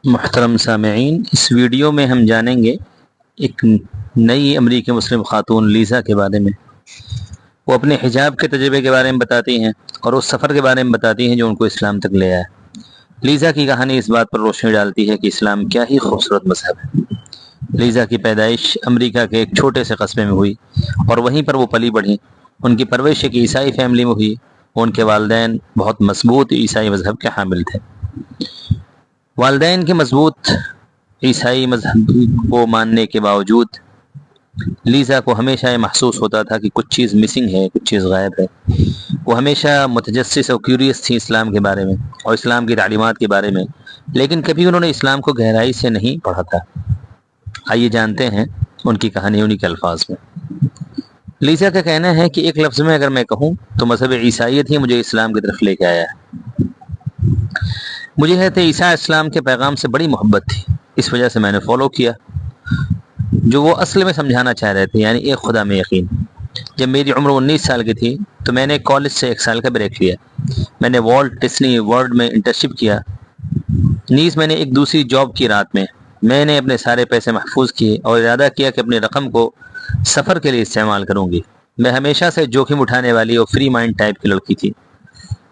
محترم سامعین، اس ویڈیو میں ہم جانیں گے ایک نئی امریکی مسلم خاتون لیزا کے بارے میں۔ وہ اپنے حجاب کے تجربے کے بارے میں بتاتی ہیں اور اس سفر کے بارے میں بتاتی ہیں جو ان کو اسلام تک لے آیا۔ لیزا کی کہانی اس بات پر روشنی ڈالتی ہے کہ اسلام کیا ہی خوبصورت مذہب ہے۔ لیزا کی پیدائش امریکہ کے ایک چھوٹے سے قصبے میں ہوئی اور وہیں پر وہ پلی بڑھی۔ ان کی پرورش ایک عیسائی فیملی میں ہوئی۔ ان کے والدین بہت مضبوط عیسائی مذہب کے حامل تھے۔ والدین کے مضبوط عیسائی مذہب کو ماننے کے باوجود لیزا کو ہمیشہ یہ محسوس ہوتا تھا کہ کچھ چیز مسنگ ہے، کچھ چیز غائب ہے۔ وہ ہمیشہ متجسس اور کیوریس تھی اسلام کے بارے میں اور اسلام کی تعلیمات کے بارے میں، لیکن کبھی انہوں نے اسلام کو گہرائی سے نہیں پڑھا تھا۔ آئیے جانتے ہیں ان کی کہانی انہی کے الفاظ میں۔ لیزا کا کہنا ہے کہ ایک لفظ میں اگر میں کہوں تو مذہب عیسائیت ہی مجھے اسلام کی طرف لے کے آیا ہے۔ مجھے حضرت عیسیٰ اسلام کے پیغام سے بڑی محبت تھی، اس وجہ سے میں نے فالو کیا جو وہ اصل میں سمجھانا چاہ رہے تھے، یعنی ایک خدا میں یقین۔ جب میری عمر 19 سال کی تھی تو میں نے کالج سے 1 سال کا بریک لیا۔ میں نے والٹ ڈسنی ورلڈ میں انٹرنشپ کیا، نیز میں نے ایک دوسری جاب کی رات میں۔ میں نے اپنے سارے پیسے محفوظ کیے اور ارادہ کیا کہ اپنی رقم کو سفر کے لیے استعمال کروں گی۔ میں ہمیشہ سے جوخم اٹھانے والی اور فری مائنڈ ٹائپ کی لڑکی تھی۔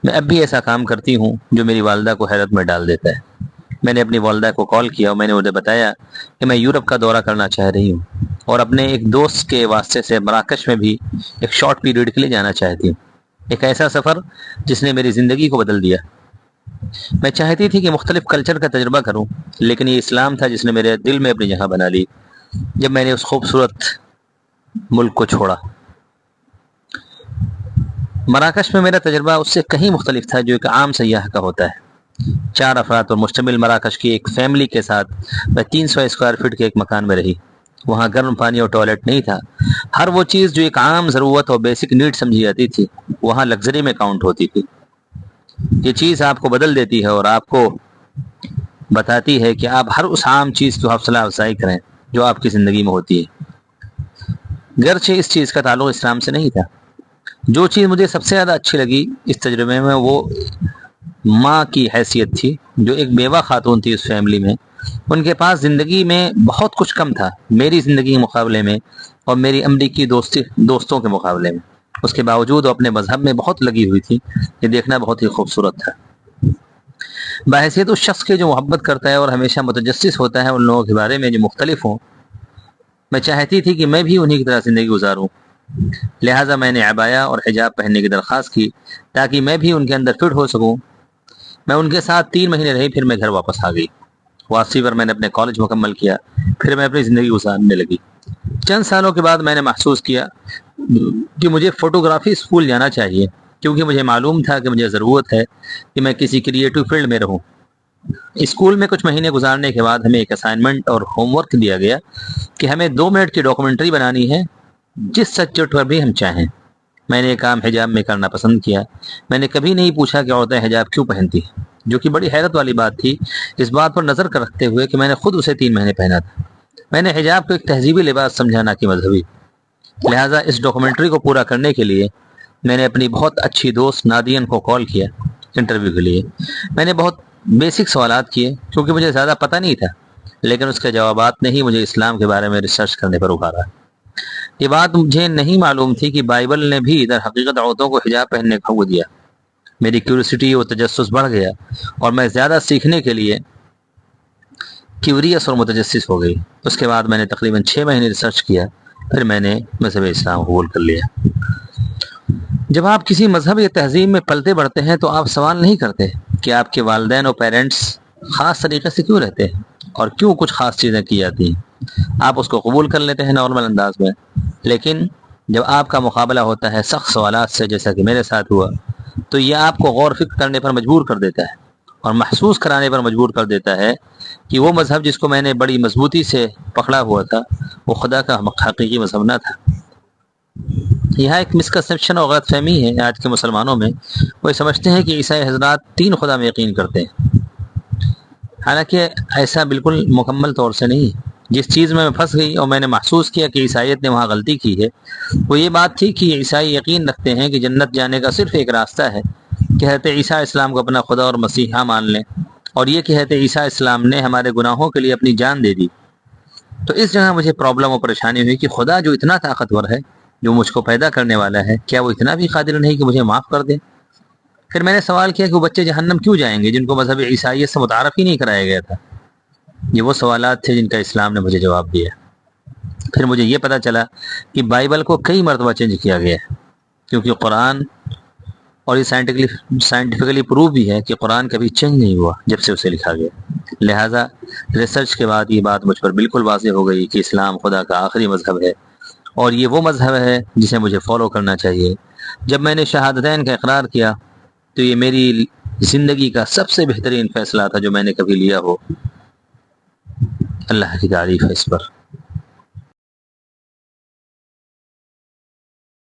میں اب بھی ایسا کام کرتی ہوں جو میری والدہ کو حیرت میں ڈال دیتا ہے۔ میں نے اپنی والدہ کو کال کیا اور میں نے انہیں بتایا کہ میں یورپ کا دورہ کرنا چاہ رہی ہوں اور اپنے ایک دوست کے واسطے سے مراکش میں بھی ایک شارٹ پیریڈ کے لیے جانا چاہتی ہوں، ایک ایسا سفر جس نے میری زندگی کو بدل دیا۔ میں چاہتی تھی کہ مختلف کلچر کا تجربہ کروں، لیکن یہ اسلام تھا جس نے میرے دل میں اپنی جگہ بنا لی جب میں نے اس خوبصورت ملک کو چھوڑا۔ مراکش میں میرا تجربہ اس سے کہیں مختلف تھا جو ایک عام سیاح کا ہوتا ہے۔ 4 افراد پر مشتمل مراکش کی ایک فیملی کے ساتھ میں 300 اسکوائر فٹ کے ایک مکان میں رہی۔ وہاں گرم پانی اور ٹوائلٹ نہیں تھا۔ ہر وہ چیز جو ایک عام ضرورت اور بیسک نیڈ سمجھی جاتی تھی وہاں لگژری میں کاؤنٹ ہوتی تھی۔ یہ چیز آپ کو بدل دیتی ہے اور آپ کو بتاتی ہے کہ آپ ہر اس عام چیز کی حوصلہ افزائی کریں جو آپ کی زندگی میں ہوتی ہے، گرچہ اس چیز کا تعلق اسلام سے نہیں تھا۔ جو چیز مجھے سب سے زیادہ اچھی لگی اس تجربے میں وہ ماں کی حیثیت تھی، جو ایک بیوہ خاتون تھی اس فیملی میں۔ ان کے پاس زندگی میں بہت کچھ کم تھا میری زندگی کے مقابلے میں اور میری امریکی دوستوں کے مقابلے میں۔ اس کے باوجود وہ اپنے مذہب میں بہت لگی ہوئی تھی۔ یہ دیکھنا بہت ہی خوبصورت تھا۔ بحیثیت اس شخص کے جو محبت کرتا ہے اور ہمیشہ متجسس ہوتا ہے ان لوگوں کے بارے میں جو مختلف ہوں، میں چاہتی تھی کہ میں بھی انہی کی طرح زندگی گزاروں۔ لہٰذا میں نے عبایا اور حجاب پہننے کی درخواست کی تاکہ میں بھی ان کے اندر فٹ ہو سکوں۔ میں ان کے ساتھ 3 مہینے رہی، پھر میں گھر واپس آ گئی۔ واپسی پر میں نے اپنے کالج مکمل کیا، پھر میں اپنی زندگی گزارنے لگی۔ چند سالوں کے بعد میں نے محسوس کیا کہ مجھے فوٹوگرافی اسکول جانا چاہیے، کیونکہ مجھے معلوم تھا کہ مجھے ضرورت ہے کہ میں کسی کریٹو فیلڈ میں رہوں۔ اسکول میں کچھ مہینے گزارنے کے بعد ہمیں ایک اسائنمنٹ اور ہوم ورک دیا گیا کہ ہمیں 2 منٹ کی ڈاکومنٹری بنانی ہے جس سبجیکٹ پر بھی ہم چاہیں۔ میں نے یہ کام حجاب میں کرنا پسند کیا۔ میں نے کبھی نہیں پوچھا کہ عورتیں حجاب کیوں پہنتی ہیں، جو کہ بڑی حیرت والی بات تھی اس بات پر نظر کر رکھتے ہوئے کہ میں نے خود اسے 3 مہینے پہنا تھا۔ میں نے حجاب کو ایک تہذیبی لباس سمجھا نہ کہ مذہبی۔ لہٰذا اس ڈاکومنٹری کو پورا کرنے کے لیے میں نے اپنی بہت اچھی دوست نادین کو کال کیا انٹرویو کے لیے۔ میں نے بہت بیسک سوالات کیے کیونکہ مجھے زیادہ پتہ نہیں تھا، لیکن اس کے جوابات نے ہی مجھے اسلام کے بارے میں ریسرچ کرنے پر ابھارا۔ یہ بات مجھے نہیں معلوم تھی کہ بائبل نے بھی در حقیقت عورتوں کو حجاب پہننے کا حکم دیا۔ میری کیوریسٹی اور تجسس بڑھ گیا اور میں زیادہ سیکھنے کے لیے کیوریس اور متجسس ہو گئی۔ اس کے بعد میں نے تقریباً 6 مہینے ریسرچ کیا، پھر میں نے مذہب اسلام قبول کر لیا۔ جب آپ کسی مذہب یا تہذیب میں پلتے بڑھتے ہیں تو آپ سوال نہیں کرتے کہ آپ کے والدین اور پیرنٹس خاص طریقے سے کیوں رہتے ہیں اور کیوں کچھ خاص چیزیں کی جاتی ہیں۔ آپ اس کو قبول کر لیتے ہیں نارمل انداز میں، لیکن جب آپ کا مقابلہ ہوتا ہے سخت سوالات سے، جیسا کہ میرے ساتھ ہوا، تو یہ آپ کو غور فکر کرنے پر مجبور کر دیتا ہے اور محسوس کرانے پر مجبور کر دیتا ہے کہ وہ مذہب جس کو میں نے بڑی مضبوطی سے پکڑا ہوا تھا وہ خدا کا حقیقی مذہب نہ تھا۔ یہاں ایک مسکنسیپشن اور غلط فہمی ہے آج کے مسلمانوں میں۔ وہ سمجھتے ہیں کہ عیسائی حضرات 3 خدا میں یقین کرتے ہیں، حالانکہ ایسا بالکل مکمل طور سے نہیں۔ جس چیز میں پھنس گئی اور میں نے محسوس کیا کہ عیسائیت نے وہاں غلطی کی ہے وہ یہ بات تھی کہ عیسائی یقین رکھتے ہیں کہ جنت جانے کا صرف ایک راستہ ہے کہ حضرت عیسیٰ اسلام کو اپنا خدا اور مسیحا مان لیں۔ اور یہ کہ حضرت عیسیٰ السلام نے ہمارے گناہوں کے لیے اپنی جان دے دی، تو اس جگہ مجھے پرابلم اور پریشانی ہوئی کہ خدا جو اتنا طاقتور ہے، جو مجھ کو پیدا کرنے والا ہے، کیا وہ اتنا بھی قادر نہیں کہ مجھے معاف کر دے؟ پھر میں نے سوال کیا کہ وہ بچے جہنم کیوں جائیں گے جن کو مذہب عیسائیت سے متعارف ہی نہیں کرایا گیا تھا؟ یہ وہ سوالات تھے جن کا اسلام نے مجھے جواب دیا۔ پھر مجھے یہ پتہ چلا کہ بائبل کو کئی مرتبہ چینج کیا گیا ہے، کیونکہ قرآن، اور یہ سائنٹیفکلی پروف بھی ہے کہ قرآن کبھی چینج نہیں ہوا جب سے اسے لکھا گیا۔ لہٰذا ریسرچ کے بعد یہ بات مجھ پر بالکل واضح ہو گئی کہ اسلام خدا کا آخری مذہب ہے، اور یہ وہ مذہب ہے جسے مجھے فالو کرنا چاہیے۔ جب میں نے شہادتین کا اقرار کیا تو یہ میری زندگی کا سب سے بہترین فیصلہ تھا جو میں نے کبھی لیا ہو۔ اللہ کی تعریف ہے اس پر۔